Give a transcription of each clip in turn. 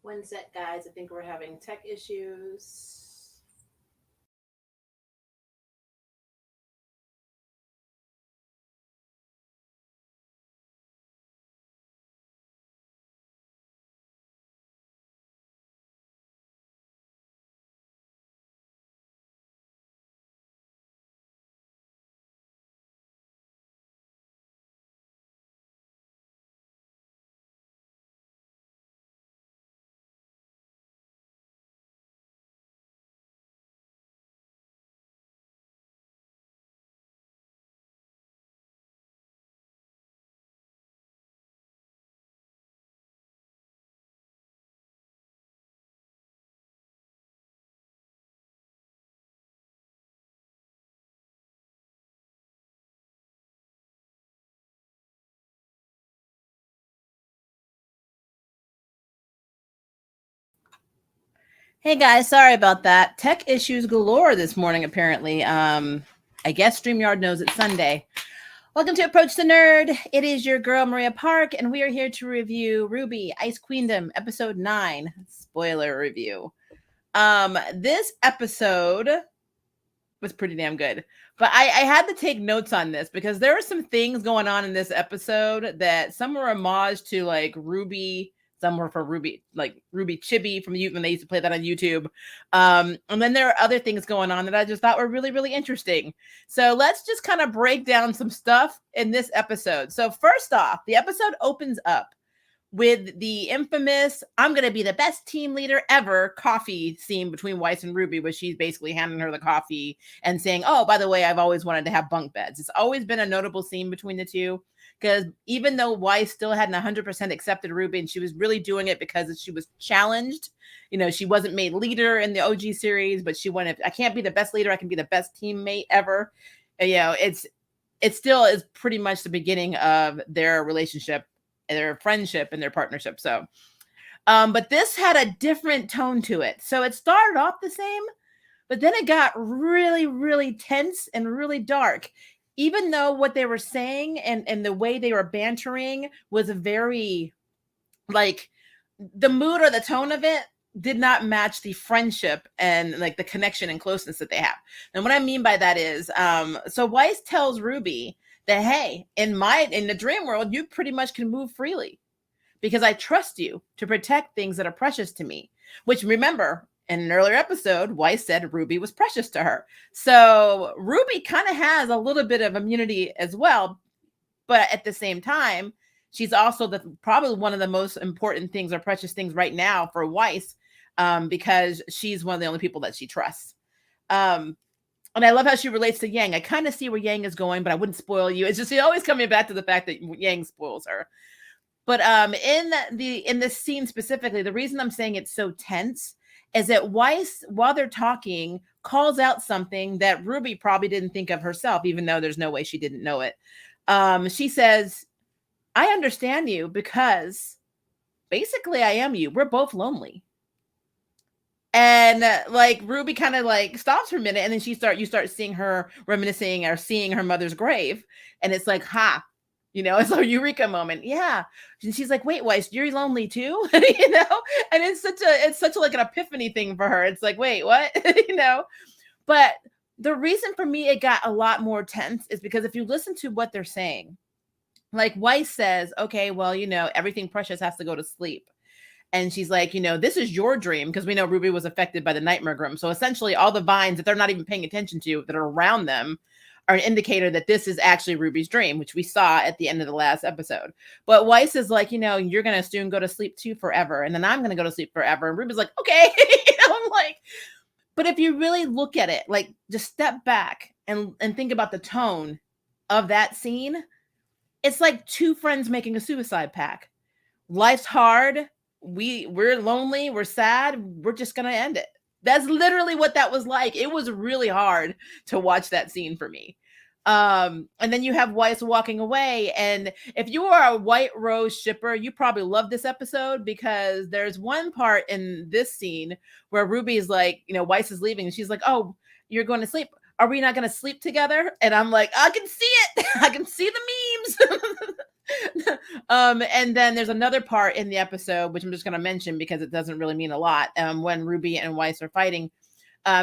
One sec, guys. I think we're having tech issues. Hey guys, sorry about that. Tech issues galore this morning, apparently. I guess StreamYard knows it's Sunday. Welcome to Approach the Nerd. It is your girl, Maria Park, and we are here to review RWBY Ice Queendom, episode 9. Spoiler review. This episode was pretty damn good. But I had to take notes on this because there were some things going on in this episode that some were homage to like RWBY, some were for RWBY, like RWBY Chibi from when they used to play that on YouTube. And then there are other things going on that I just thought were really, really interesting. So let's just kind of break down some stuff in this episode. So first off, the episode opens up with the infamous "I'm going to be the best team leader ever" coffee scene between Weiss and RWBY, where she's basically handing her the coffee and saying, "Oh, by the way, I've always wanted to have bunk beds." It's always been a notable scene between the two, because even though Weiss still hadn't 100% accepted RWBY, and she was really doing it because she was challenged, she wasn't made leader in the OG series, but she wanted, I can't be the best leader, I can be the best teammate ever. It still is pretty much the beginning of their relationship, their friendship, and their partnership. So but this had a different tone to it. So it started off the same, but then it got really, really tense and really dark, even though what they were saying and the way they were bantering was very, like, the mood or the tone of it did not match the friendship and like the connection and closeness that they have. And what I mean by that is, so Weiss tells RWBY that, hey, in the dream world, you pretty much can move freely because I trust you to protect things that are precious to me. Which, remember, in an earlier episode, Weiss said RWBY was precious to her. So RWBY kind of has a little bit of immunity as well, but at the same time, she's also probably one of the most important things or precious things right now for Weiss, because she's one of the only people that she trusts. And I love how she relates to Yang. I kind of see where Yang is going, but I wouldn't spoil you. It's just she's always coming back to the fact that Yang spoils her. But in this scene specifically, the reason I'm saying it's so tense is that Weiss, while they're talking, calls out something that RWBY probably didn't think of herself, even though there's no way she didn't know it. She says, "I understand you because basically I am you. We're both lonely." And like RWBY kind of like stops for a minute, and then you start seeing her reminiscing or seeing her mother's grave, and it's like, it's a eureka moment. Yeah. And she's like, "Wait, Weiss, you're lonely too?" And it's such a like an epiphany thing for her. It's like, wait, what? But the reason for me it got a lot more tense is because if you listen to what they're saying, like Weiss says, "Okay, well, everything precious has to go to sleep." And she's like, "This is your dream," because we know RWBY was affected by the Nightmare Grim. So essentially all the vines that they're not even paying attention to that are around them are an indicator that this is actually RWBY's dream, which we saw at the end of the last episode. But Weiss is like, "You're going to soon go to sleep too forever. And then I'm going to go to sleep forever." And RWBY's like, "Okay." I'm like, but if you really look at it, like just step back and think about the tone of that scene, it's like two friends making a suicide pact. Life's hard. We're lonely. We're sad. We're just going to end it. That's literally what that was like. It was really hard to watch that scene for me. And then you have Weiss walking away. And if you are a White Rose shipper, you probably love this episode because there's one part in this scene where RWBY is like, Weiss is leaving and she's like, "Oh, you're going to sleep. Are we not going to sleep together?" And I'm like, I can see it. I can see the memes. And then there's another part in the episode, which I'm just going to mention because it doesn't really mean a lot. When Ruby and Weiss are fighting,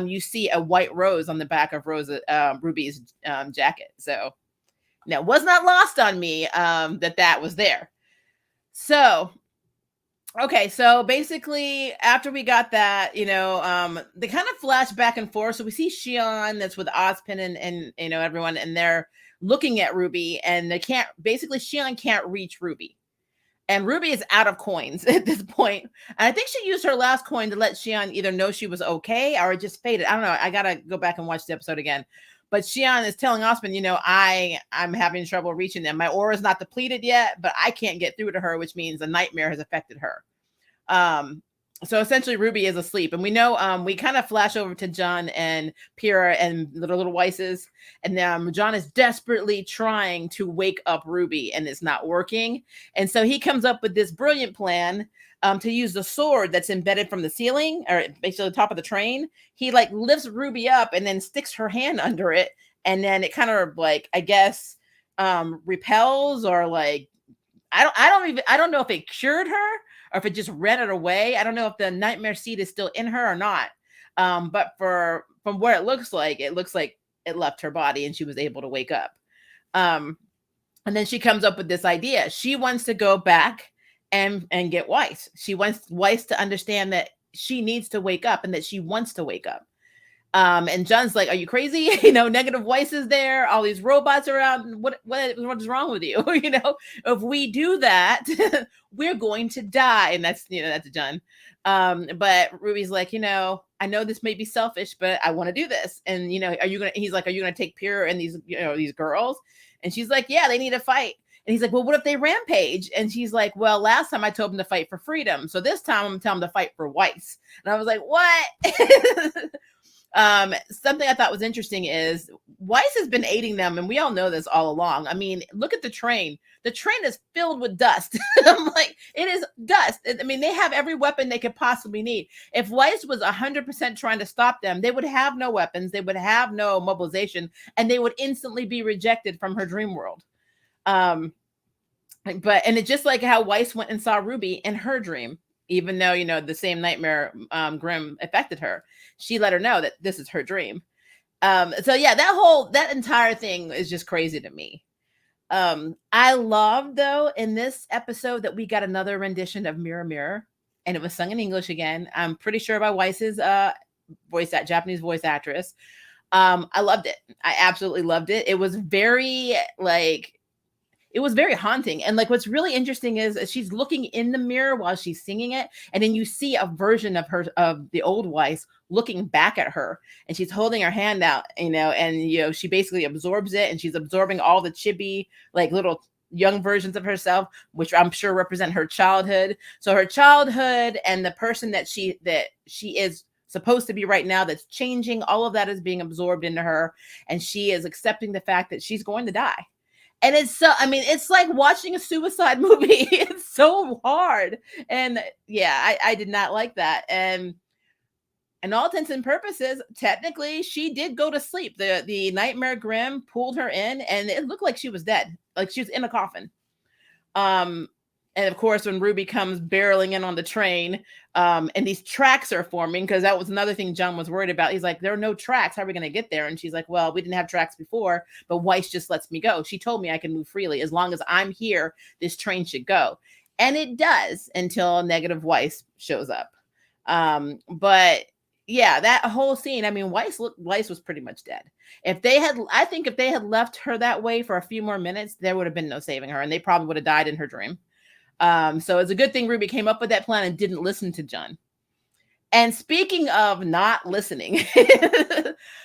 you see a white rose on the back of Ruby's jacket. So now, it was not lost on me that was there. So, okay, so basically, after we got that, they kind of flash back and forth. So we see Shion that's with Ozpin and everyone, and they're looking at Ruby, and Shion can't reach Ruby. And Ruby is out of coins at this point. And I think she used her last coin to let Shion either know she was okay or it just faded. I don't know. I got to go back and watch the episode again. But Shion is telling Ozpin, I'm having trouble reaching them. My aura is not depleted yet, but I can't get through to her, which means a nightmare has affected her. So essentially Ruby is asleep, and we know we kind of flash over to John and Pyrrha and little Weisses, and John is desperately trying to wake up Ruby, and it's not working. And so he comes up with this brilliant plan to use the sword that's embedded from the ceiling, or basically the top of the train. He lifts Ruby up and then sticks her hand under it, and then it kind of I guess repels, or I don't know if it cured her or if it just ran it away. I don't know if the nightmare seed is still in her or not. But from where it looks like it left her body and she was able to wake up. And then she comes up with this idea. She wants to go back and get Weiss. She wants Weiss to understand that she needs to wake up and that she wants to wake up. And John's like, are you crazy? Negative Weiss is there. All these robots around. What is wrong with you? If we do that, we're going to die. And that's John. But Ruby's like, I know this may be selfish, but I want to do this. And, he's like, are you going to take Pyrrha and these girls? And she's like, yeah, they need to fight. And he's like, well, what if they rampage? And she's like, well, last time I told them to fight for freedom. So this time I'm telling them to fight for Weiss. And I was like, what? Something I thought was interesting is Weiss has been aiding them, and we all know this all along. I mean, look at the train. The train is filled with dust. I'm like, it is dust. I mean, they have every weapon they could possibly need. If Weiss was 100% trying to stop them, they would have no weapons, they would have no mobilization, and they would instantly be rejected from her dream world. And it's just like how Weiss went and saw Ruby in her dream. Even though, the same nightmare Grimm affected her, she let her know that this is her dream. So yeah, that entire thing is just crazy to me. I love, though, in this episode that we got another rendition of Mirror Mirror, and it was sung in English again. I'm pretty sure by Weiss's Japanese voice actress. I loved it. I absolutely loved it. It was very haunting. And what's really interesting is she's looking in the mirror while she's singing it. And then you see a version of her, of the old Weiss, looking back at her, and she's holding her hand out, and, she basically absorbs it, and she's absorbing all the chibi, little young versions of herself, which I'm sure represent her childhood. So her childhood and the person that she is supposed to be right now, that's changing, all of that is being absorbed into her. And she is accepting the fact that she's going to die. And it's like watching a suicide movie. It's so hard. And yeah, I did not like that. And all intents and purposes, technically, she did go to sleep. The Nightmare Grimm pulled her in, and it looked like she was dead. Like she was in a coffin. And of course, when Ruby comes barreling in on the train, and these tracks are forming, because that was another thing John was worried about. He's like, there are no tracks. How are we going to get there? And she's like, well, we didn't have tracks before, but Weiss just lets me go. She told me I can move freely. As long as I'm here, this train should go. And it does, until negative Weiss shows up. But yeah, that whole scene, Weiss was pretty much dead. I think if they had left her that way for a few more minutes, there would have been no saving her, and they probably would have died in her dream. So it's a good thing Ruby came up with that plan and didn't listen to John. And speaking of not listening,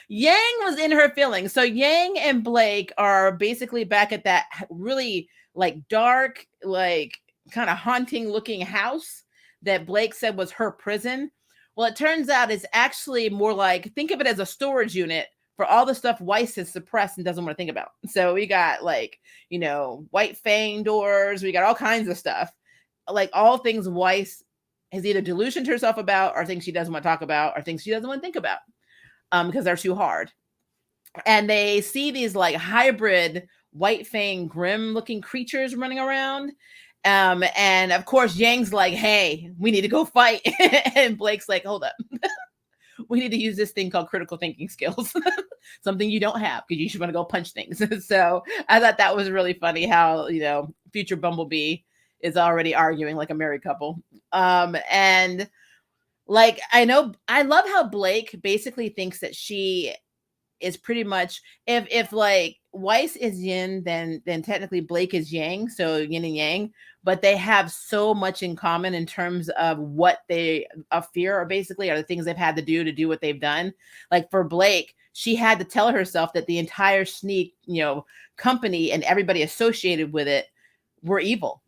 Yang was in her feelings. So Yang and Blake are basically back at that really dark, kind of haunting looking house that Blake said was her prison. Well, it turns out it's actually more think of it as a storage unit for all the stuff Weiss has suppressed and doesn't want to think about. So we got white fang doors. We got all kinds of stuff. All things Weiss has either delusioned herself about, or things she doesn't want to talk about, or things she doesn't want to think about, because they're too hard. And they see these hybrid white fang grim looking creatures running around. And of course Yang's like, hey, we need to go fight. And Blake's like, hold up. We need to use this thing called critical thinking skills. Something you don't have because you should want to go punch things. So I thought that was really funny how, future Bumblebee is already arguing like a married couple. And like, I love how Blake basically thinks that she is pretty much, if like Weiss is yin, then technically Blake is yang, so yin and yang, but they have so much in common in terms of what they fear, or basically are the things they've had to do what they've done. Like for Blake, she had to tell herself that the entire Sneak, company and everybody associated with it were evil.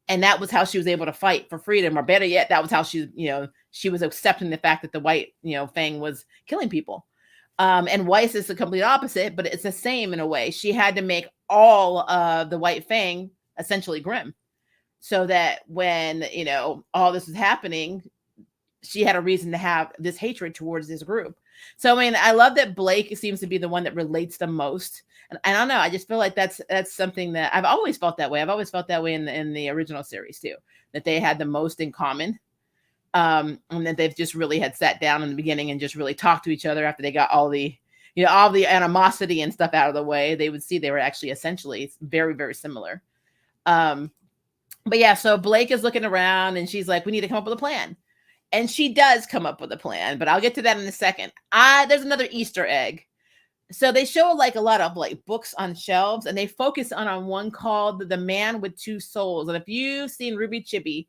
And that was how she was able to fight for freedom, or better yet, that was how she was accepting the fact that the white, Fang was killing people. And Weiss is the complete opposite, but it's the same in a way. She had to make all of the white Fang essentially grim, so that when, all this was happening, she had a reason to have this hatred towards this group. So, I mean, I love that Blake seems to be the one that relates the most. And I don't know, I just feel like that's something that I've always felt that way. I've always felt that way in the original series too, that they had the most in common. And that they've just really had sat down in the beginning and just really talked to each other after they got all the animosity and stuff out of the way. They would see they were actually essentially very, very similar. But yeah, so Blake is looking around and she's like, we need to come up with a plan. And she does come up with a plan, but I'll get to that in a second. There's another Easter egg. So they show like a lot of like books on shelves, and they focus on one called The Man with Two Souls. And if you've seen RWBY Chibi,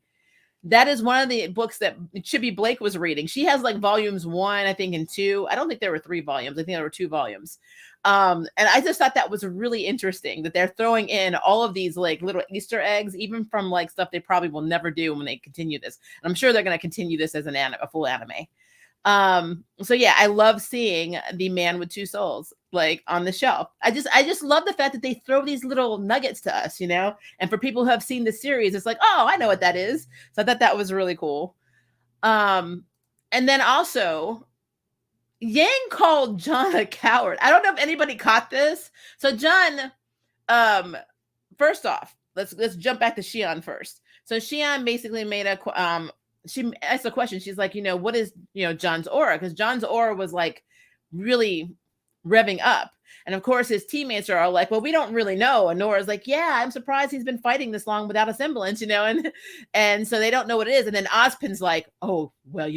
that is one of the books that Chibi Blake was reading. She has like volumes 1, I think, and 2. I don't think there were 3 volumes. I think there were 2 volumes. And I just thought that was really interesting that they're throwing in all of these like little Easter eggs, even from like stuff they probably will never do when they continue this. And I'm sure they're going to continue this as a full anime. So yeah, I love seeing The Man with Two Souls like on the shelf. I just love the fact that they throw these little nuggets to us, and for people who have seen the series, it's like, oh, I know what that is. So I thought that was really cool. And then also Yang called John a coward. I don't know if anybody caught this. So John, first off, let's jump back to Xion first. So Xion basically made she asked a question. She's like, what is, John's aura? Because John's aura was like really revving up. And of course, his teammates are all like, well, we don't really know. And Nora's like, yeah, I'm surprised he's been fighting this long without a semblance, and so they don't know what it is. And then Ozpin's like, oh, well,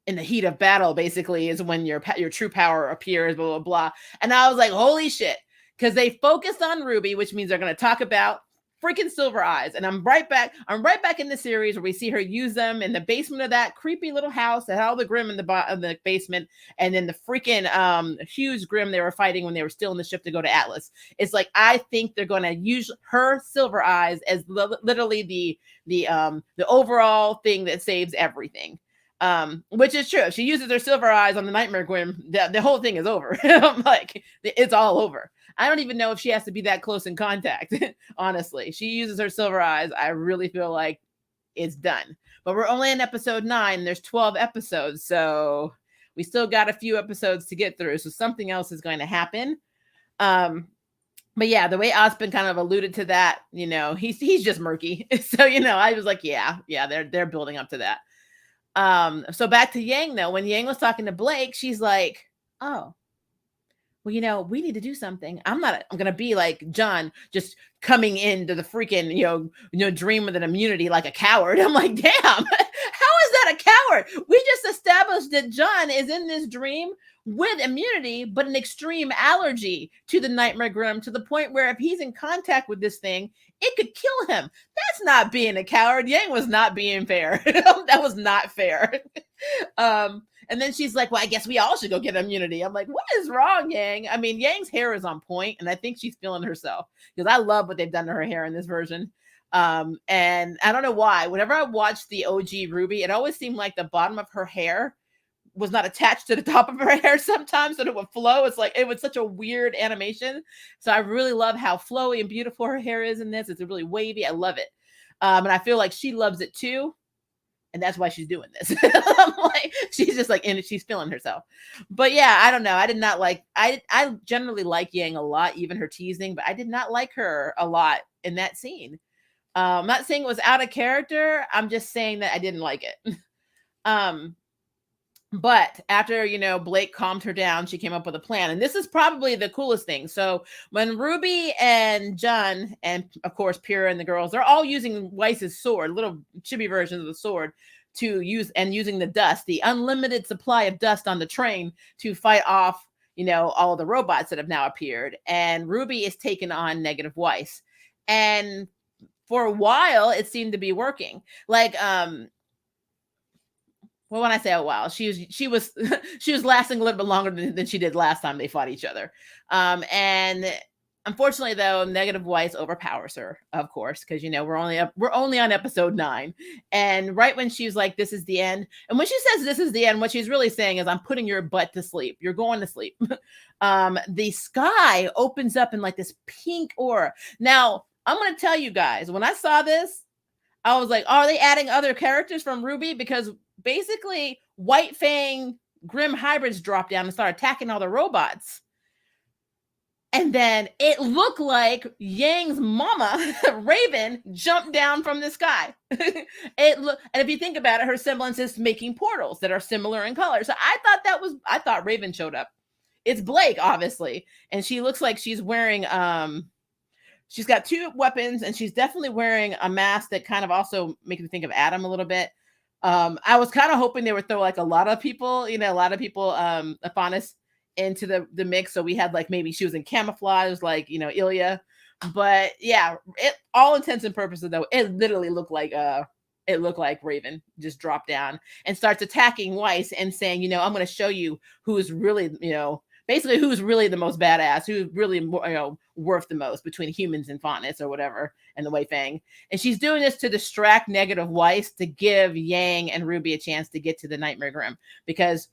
in the heat of battle, basically, is when your true power appears, blah, blah, blah. And I was like, holy shit. Because they focused on RWBY, which means they're going to talk about freaking Silver Eyes. And I'm right back in the series where we see her use them in the basement of that creepy little house that had all the Grimm in the basement, and then the freaking huge Grimm they were fighting when they were still in the ship to go to Atlas. It's like, I think they're going to use her Silver Eyes as literally the overall thing that saves everything. Which is true. If she uses her Silver Eyes on the Nightmare Grimm, the whole thing is over. Like, it's all over. I don't even know if she has to be that close in contact. Honestly, she uses her Silver Eyes. I really feel like it's done. But we're only in episode 9. There's 12 episodes, so we still got a few episodes to get through. So something else is going to happen. But yeah, the way Ozpin kind of alluded to that, he's just murky. So I was like, yeah, they're building up to that. So back to Yang though. When Yang was talking to Blake, she's like, oh, well, we need to do something. I'm going to be like John, just coming into the freaking, dream with an immunity like a coward. I'm like, damn, how is that a coward? We just established that John is in this dream with immunity, but an extreme allergy to the Nightmare Grimm, to the point where if he's in contact with this thing, it could kill him. That's not being a coward. Yang was not being fair. That was not fair. And then she's like, well, I guess we all should go get immunity. I'm like, what is wrong, Yang? I mean, Yang's hair is on point, and I think she's feeling herself, because I love what they've done to her hair in this version. And I don't know why. Whenever I watched the OG RWBY, it always seemed like the bottom of her hair was not attached to the top of her hair sometimes, so it would flow. It's like, it was such a weird animation. So I really love how flowy and beautiful her hair is in this. It's really wavy. I love it. And I feel like she loves it too. and that's why she's doing this. I'm like, she's just like in it, she's feeling herself. But yeah, I don't know. I did not like I generally like Yang a lot, even her teasing, but I did not like her a lot in that scene. I'm not saying it was out of character. I'm just saying that I didn't like it. um but after, Blake calmed her down, she came up with a plan. And this is probably the coolest thing. So when Ruby and John, and of course, Pyrrha and the girls, they're all using Weiss's sword, little chibi versions of the sword, to use and using the dust, the unlimited supply of dust on the train to fight off, all of the robots that have now appeared. And Ruby is taking on Negative Weiss. And for a while, it seemed to be working. Like, well, when I say a while, she was she was lasting a little bit longer than she did last time they fought each other. And unfortunately, though, Negative Weiss overpowers her, of course, because we're only on episode 9. And right when she's like, "This is the end," and when she says "this is the end," what she's really saying is, "I'm putting your butt to sleep. You're going to sleep." The sky opens up in like this pink aura. Now, I'm going to tell you guys, when I saw this, I was like, "Are they adding other characters from RWBY?" Because basically, White Fang Grim hybrids dropped down and started attacking all the robots. And then it looked like Yang's mama, Raven, jumped down from the sky. And if you think about it, her semblance is making portals that are similar in color. So I thought Raven showed up. It's Blake, obviously. And she looks like she's wearing, she's got 2 weapons, and she's definitely wearing a mask that kind of also makes me think of Adam a little bit. I was kind of hoping they would throw like a lot of people, Afanis into the mix. So we had like, maybe she was in camouflage, like, Ilya. But yeah, all intents and purposes, though, it literally looked like Raven just dropped down and starts attacking Weiss and saying, "I'm going to show you who's really, basically who's really the most badass, who's really, worth the most between humans and Faunus or whatever, and the White Fang." And she's doing this to distract Negative Weiss to give Yang and Ruby a chance to get to the Nightmare Grim, because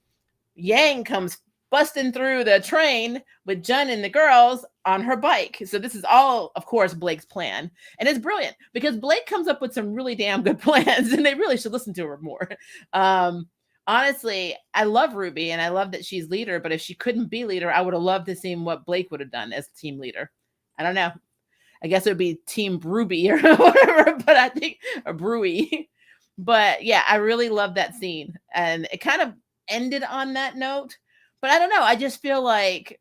Yang comes busting through the train with Jun and the girls on her bike. So this is all, of course, Blake's plan. And it's brilliant because Blake comes up with some really damn good plans, and they really should listen to her more. Honestly, I love Ruby and I love that she's leader, but if she couldn't be leader, I would have loved to see what Blake would have done as team leader. I don't know. I guess it would be Team RWBY or whatever, but I think a RWBY. But yeah, I really love that scene. And it kind of ended on that note. But I don't know. I just feel like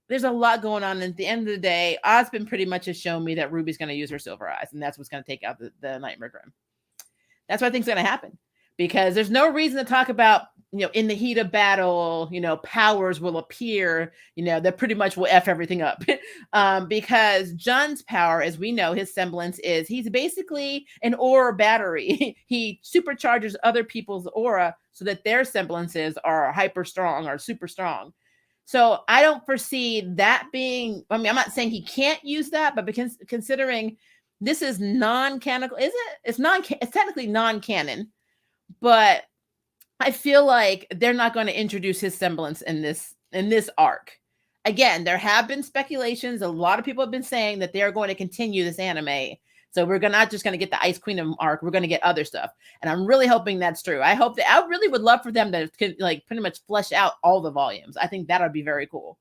there's a lot going on. And at the end of the day, Ozpin pretty much has shown me that Ruby's going to use her silver eyes. And that's what's going to take out the Nightmare Grim. That's what I think is going to happen. Because there's no reason to talk about, in the heat of battle, powers will appear, that pretty much will F everything up. Because John's power, as we know, his semblance is he's basically an aura battery. He supercharges other people's aura so that their semblances are hyper strong or super strong. So I don't foresee that being, I'm not saying he can't use that, but because considering this is non-canonical, is it? It's technically non-canon. But I feel like they're not going to introduce his semblance in this arc. Again, there have been speculations. A lot of people have been saying that they're going to continue this anime. So we're not just going to get the Ice Queendom arc. We're going to get other stuff. And I'm really hoping that's true. I really would love for them to like pretty much flesh out all the volumes. I think that would be very cool.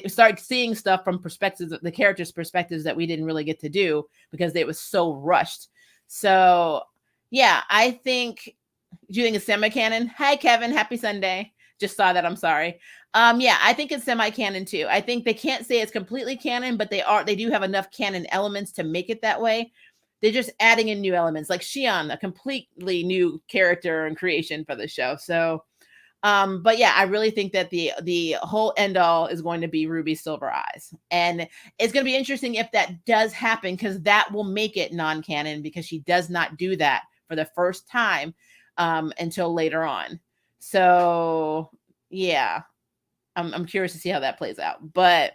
Start seeing stuff from perspectives, the characters' perspectives that we didn't really get to do because it was so rushed. So yeah, I think... Do you think it's semi-canon? Hi, Kevin. Happy Sunday. Just saw that. I'm sorry. Yeah, I think it's semi-canon too. I think they can't say it's completely canon, but they do have enough canon elements to make it that way. They're just adding in new elements, like Xion, a completely new character and creation for the show. So, but yeah, I really think that the whole end all is going to be Ruby's silver eyes. And it's going to be interesting if that does happen, because that will make it non-canon, because she does not do that for the first time until later on. So yeah, I'm curious to see how that plays out. But,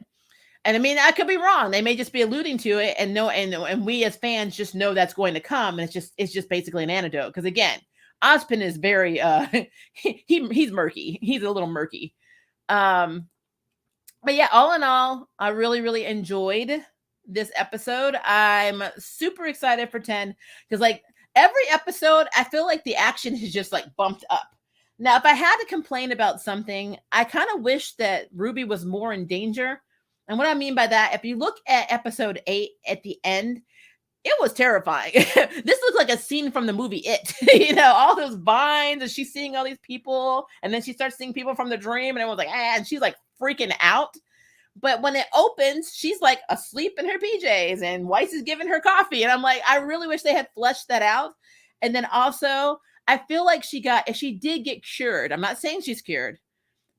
and I mean, I could be wrong. They may just be alluding to it and we as fans just know that's going to come. And it's just basically an antidote. Because again, Ozpin is very he's murky. He's a little murky. But yeah, all in all, I really, really enjoyed this episode. I'm super excited for 10 because, like, every episode, I feel like the action is just like bumped up. Now, if I had to complain about something, I kind of wish that Ruby was more in danger. And what I mean by that, if you look at episode 8 at the end, it was terrifying. This looks like a scene from the movie It. All those vines, and she's seeing all these people, and then she starts seeing people from the dream, and everyone's like, and she's like freaking out. But when it opens, she's like asleep in her PJs, and Weiss is giving her coffee. And I'm like, I really wish they had fleshed that out. And then also, I feel like if she did get cured, I'm not saying she's cured,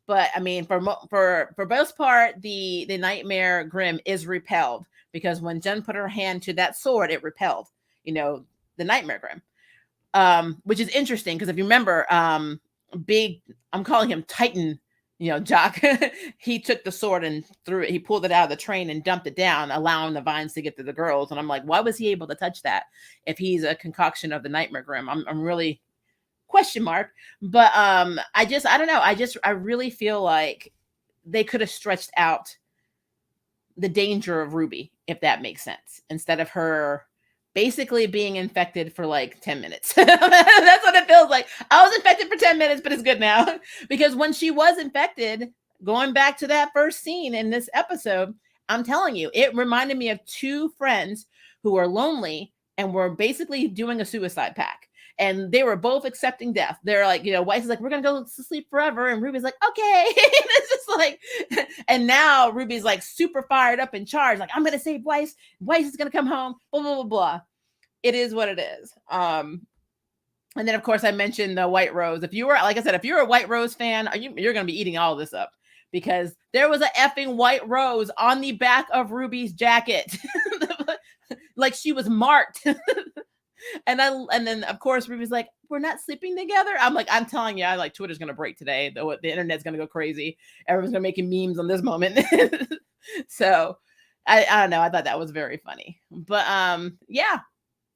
but I mean, for most part, the nightmare Grimm is repelled, because when Jen put her hand to that sword, it repelled, the nightmare Grimm, which is interesting because if you remember, I'm calling him Titan, Jock, he took the sword and threw it. He pulled it out of the train and dumped it down, allowing the vines to get to the girls. And I'm like, why was he able to touch that if he's a concoction of the nightmare Grimm? I'm really question mark. But I don't know. I really feel like they could have stretched out the danger of Ruby, if that makes sense, instead of her basically being infected for like 10 minutes. That's what it feels like. I was infected for 10 minutes, but it's good now. Because when she was infected, going back to that first scene in this episode, I'm telling you, it reminded me of two friends who were lonely and were basically doing a suicide pact. And they were both accepting death. They're like, Weiss is like, we're going to go to sleep forever. And Ruby's like, okay. It's just like, and now Ruby's like super fired up in charge. Like, I'm going to save Weiss. Weiss is going to come home, blah, blah, blah, blah. It is what it is. And then, of course, I mentioned the White Rose. If you were, like I said, if you're a White Rose fan, you're going to be eating all of this up, because there was an effing White Rose on the back of Ruby's jacket. Like she was marked. And then of course Ruby's like, we're not sleeping together. I'm like, I'm telling you, Twitter's gonna break today. The internet's gonna go crazy. Everyone's gonna make memes on this moment. So I don't know. I thought that was very funny. But yeah,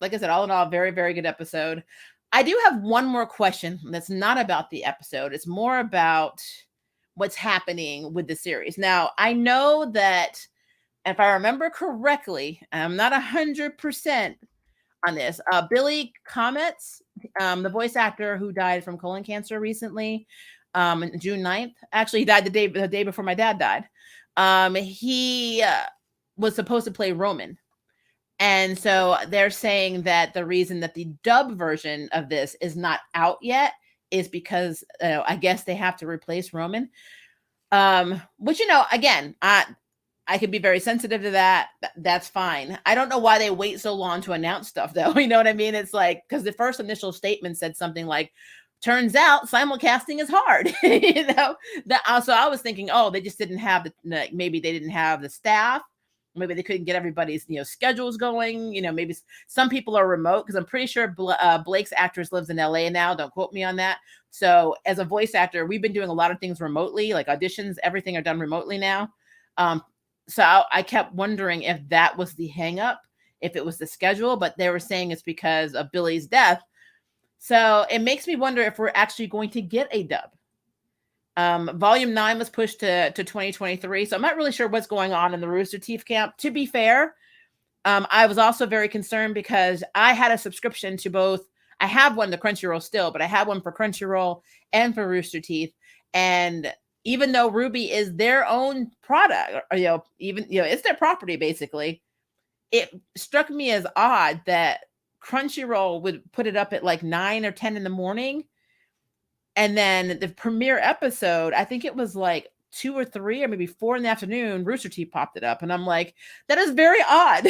like I said, all in all, very, very good episode. I do have one more question that's not about the episode. It's more about what's happening with the series. Now, I know that if I remember correctly, I'm not 100% on this. Billy Comets, the voice actor who died from colon cancer recently, June 9th. Actually, he died the day before my dad died. He was supposed to play Roman. And so they're saying that the reason that the dub version of this is not out yet is because I guess they have to replace Roman. Which, again, I could be very sensitive to that. That's fine. I don't know why they wait so long to announce stuff, though. You know what I mean? It's like, because the first initial statement said something like, turns out simulcasting is hard. So I was thinking, oh, they just didn't have maybe they didn't have the staff. Maybe they couldn't get everybody's, schedules going. Maybe some people are remote, because I'm pretty sure Blake's actress lives in LA now. Don't quote me on that. So as a voice actor, we've been doing a lot of things remotely, like auditions, everything are done remotely now. So I kept wondering if that was the hang up, if it was the schedule, but they were saying it's because of Billy's death. So it makes me wonder if we're actually going to get a dub. Volume 9 was pushed to 2023. So I'm not really sure what's going on in the Rooster Teeth camp. To be fair, I was also very concerned because I had a subscription to both. I have one to Crunchyroll still, but I had one for Crunchyroll and for Rooster Teeth. And even though RWBY is their own product, or, it's their property, basically, it struck me as odd that Crunchyroll would put it up at like 9 or 10 in the morning. And then the premiere episode, I think it was like 2 or 3 or maybe 4 in the afternoon, Rooster Teeth popped it up. And I'm like, that is very odd.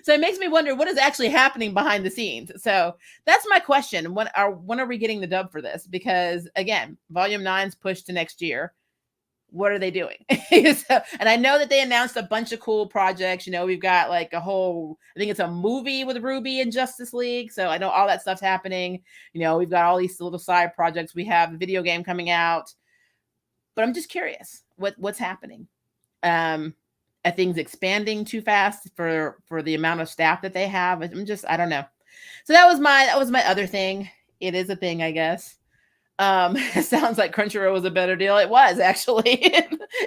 So it makes me wonder what is actually happening behind the scenes. So that's my question. When are we getting the dub for this? Because again, volume 9's pushed to next year. What are they doing? And I know that they announced a bunch of cool projects. We've got like a whole, I think it's a movie with RWBY and Justice League. So I know all that stuff's happening. We've got all these little side projects. We have the video game coming out. But I'm just curious what's happening. Are things expanding too fast for the amount of staff that they have? I don't know. So that was my other thing. It is a thing, I guess. It sounds like Crunchyroll was a better deal. It was, actually.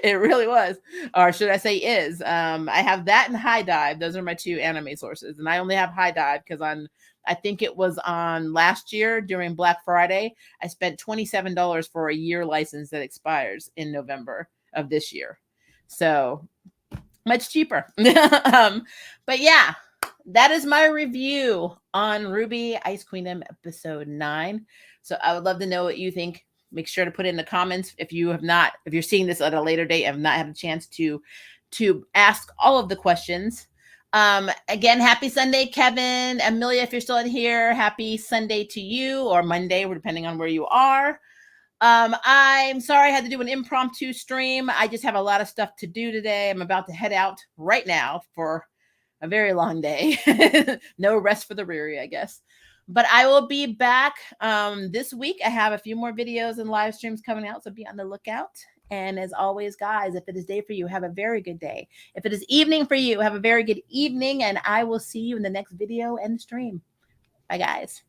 It really was. Or should I say is. I have that and High Dive. Those are my two anime sources. And I only have High Dive because on I think it was on last year during Black Friday. I spent $27 for a year license that expires in November of this year. So much cheaper. But yeah, that is my review on RWBY Ice Queendom episode 9. So I would love to know what you think. Make sure to put it in the comments if you're seeing this at a later date and have not had a chance to ask all of the questions. Again, happy Sunday, Kevin, Amelia, if you're still in here, happy Sunday to you, or Monday, depending on where you are. I'm sorry I had to do an impromptu stream. I just have a lot of stuff to do today. I'm about to head out right now for a very long day. No rest for the weary, I guess. But I will be back this week. I have a few more videos and live streams coming out, so be on the lookout. And as always, guys, if it is day for you, have a very good day. If it is evening for you, have a very good evening. And I will see you in the next video and stream. Bye, guys.